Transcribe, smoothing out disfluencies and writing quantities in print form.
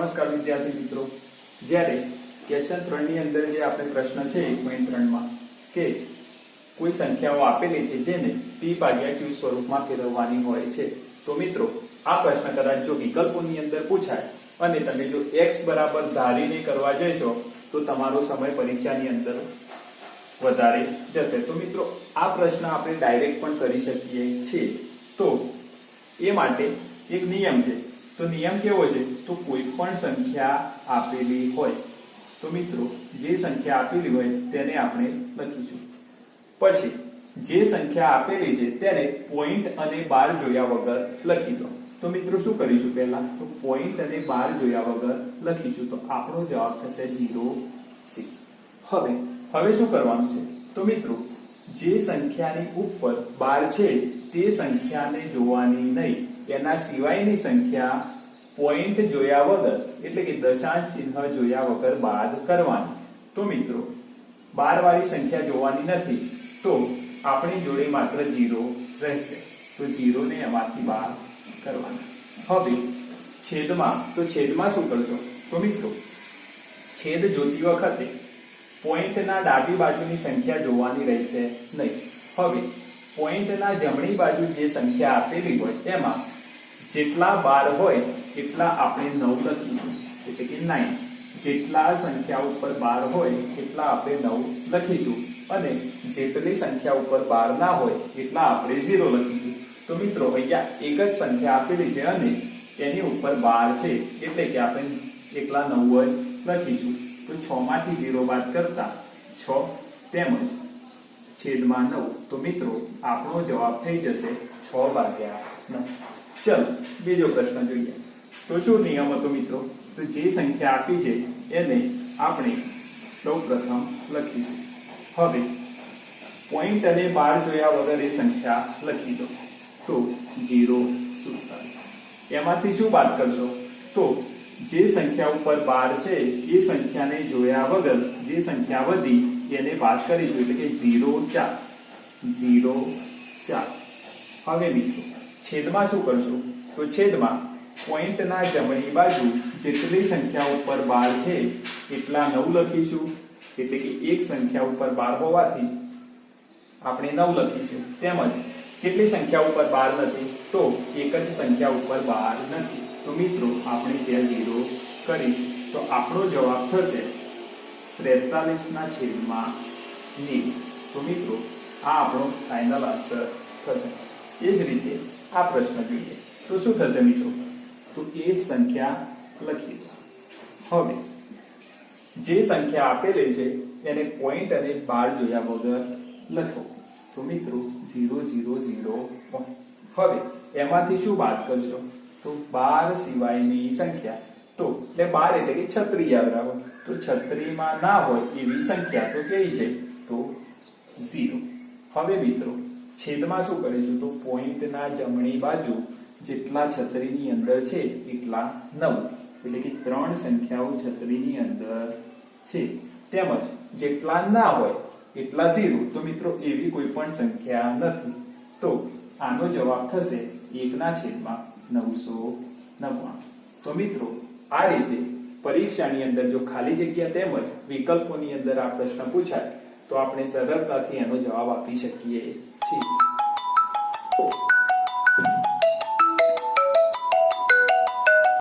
નમસ્કાર વિદ્યાર્થી મિત્રો, જ્યારે ક્વેશ્ચન 3 ની અંદર જે આપણે પ્રશ્ન છે 1.3 માં કે કોઈ સંખ્યાઓ આપેલી છે જેને p/q સ્વરૂપમાં ફેરવવાની હોય છે, તો મિત્રો આ પ્રશ્ન કદાચ જો વિકલ્પોની અંદર પૂછાય અને તમે જો x બરાબર ધારીને કરવા જશો તો તમારો સમય પરીક્ષાની અંદર વધારે જશે। તો મિત્રો આ પ્રશ્ન આપણે ડાયરેક્ટ પણ કરી શકીએ છીએ। તો એ માટે એક નિયમ છે। તો નિયમ કેવો છે? તો કોઈ પણ સંખ્યા આપેલી હોય તો મિત્રો જે સંખ્યા આપેલી હોય તેને આપણે લખીશું, પછી જે સંખ્યા આપેલી છે તેને પોઈન્ટ અને બાર જોયા વગર લખી દો। તો મિત્રો શું કરીશું? પહેલા તો પોઈન્ટ અને બાર જોયા વગર લખીશું, તો આપણો જવાબ થશે 0.6। હવે શું કરવાનું છે? તો મિત્રો જે સંખ્યાની ઉપર બાર છે તે સંખ્યાને જોવાની નહીં, એના સિવાયની સંખ્યા પોઈન્ટ જોયા વગર એટલે કે દશાંશ ચિહ્ન જોયા વગર બાદ કરવાની। તો મિત્રો 12 વાળી સંખ્યા જોવાની નથી તો આપણી જોડે માત્ર 0 રહેશે, તો 0 ને એમાંથી બાદ કરવાના। હવે છેદમાં, તો છેદમાં શું કરશો? તો મિત્રો છેદ જોતી વખતે પોઈન્ટના ડાબી બાજુની સંખ્યા જોવાની રહેશે નહીં। હવે પોઈન્ટના જમણી બાજુ જે સંખ્યા આપેલી હોય એમાં જેટલા બાર હોય એટલા આપણે 9 લખીશું, એટલે કે 9। જેટલા સંખ્યા ઉપર બાર હોય એટલા આપણે 9 લખીશું અને જેટલી સંખ્યા ઉપર બાર ના હોય એટલા આપણે 0 લખીશું। તો મિત્રો અહીંયા એક જ સંખ્યા આપેલી છે અને એની ઉપર બાર છે એટલે કે આપણે એકલા 9 જ લખીશું। તો 6 માંથી 0 બાદ કરતા 6 તેમજ છેદમાં 9, તો મિત્રો આપણો જવાબ થઈ જશે 6/9। ચલો બીજો પ્રશ્ન જોઈએ। તો શું નિયમ હતો મિત્રો? તો જે સંખ્યા આપી છે એને આપણે સૌપ્રથમ લખીશું। હવે પોઈન્ટ અને બાર જોયા વગર એ સંખ્યા લખી દો, તો 0.47। એમાંથી શું બાદ કરશો? તો જે સંખ્યા ઉપર બાર છે એ સંખ્યાને જોયા વગર જે સંખ્યા વધી એને બાદ કરીશું, એટલે કે 0.4। હવે મિત્રો છેદમાં શું કરશું? તો છેદમાં પોઈન્ટના જમણી બાજુ જેટલી સંખ્યા ઉપર બાર છે એટલા 9 લખીશું, એટલે કે એક સંખ્યા ઉપર બાર હોવાથી આપણે 9 લખીશું। તેમજ કેટલી સંખ્યા ઉપર બાર નથી? તો એક જ સંખ્યા ઉપર બાર નથી, તો મિત્રો આપણે ત્યાં 0 કરી, તો આપણો જવાબ થશે 43/9। તો મિત્રો આ આપણો ફાઇનલ આન્સર થશે। એ જ રીતે આ પ્રશ્ન જોઈએ તો શું થશે મિત્રો? તો એ જ સંખ્યા લખી દો। હવે જે સંખ્યા આપેલી છે એને પોઈન્ટ અને બાર જોયા વગર લખો, તો મિત્રો 0.0.0.1। હવે એમાંથી શું બાદ કરશો? તો 12 સિવાયની સંખ્યા, તો એટલે 12 એટલે કે 36 યાદ રાખો, તો 36 માં ના હોય એવી સંખ્યા તો કઈ છે? તો 0। હવે મિત્રો છેદમાં શું કરીશું? તો પોઈન્ટના જમણી બાજુ જેટલા 36 ની અંદર છે એટલા 9, એટલે કે 3 સંખ્યાઓ 36 ની અંદર છે, તેમજ જેટલા ના હોય એટલા 0। તો મિત્રો એવી કોઈ પણ સંખ્યા નથી, તો આનો જવાબ થશે 1/999। તો મિત્રો આ રીતે પરીક્ષાની અંદર જો ખાલી જગ્યા તેમજ વિકલ્પોની અંદર આ પ્રશ્ન પૂછાય તો આપણે સરળતાથી એનો જવાબ આપી શકીએ છીએ।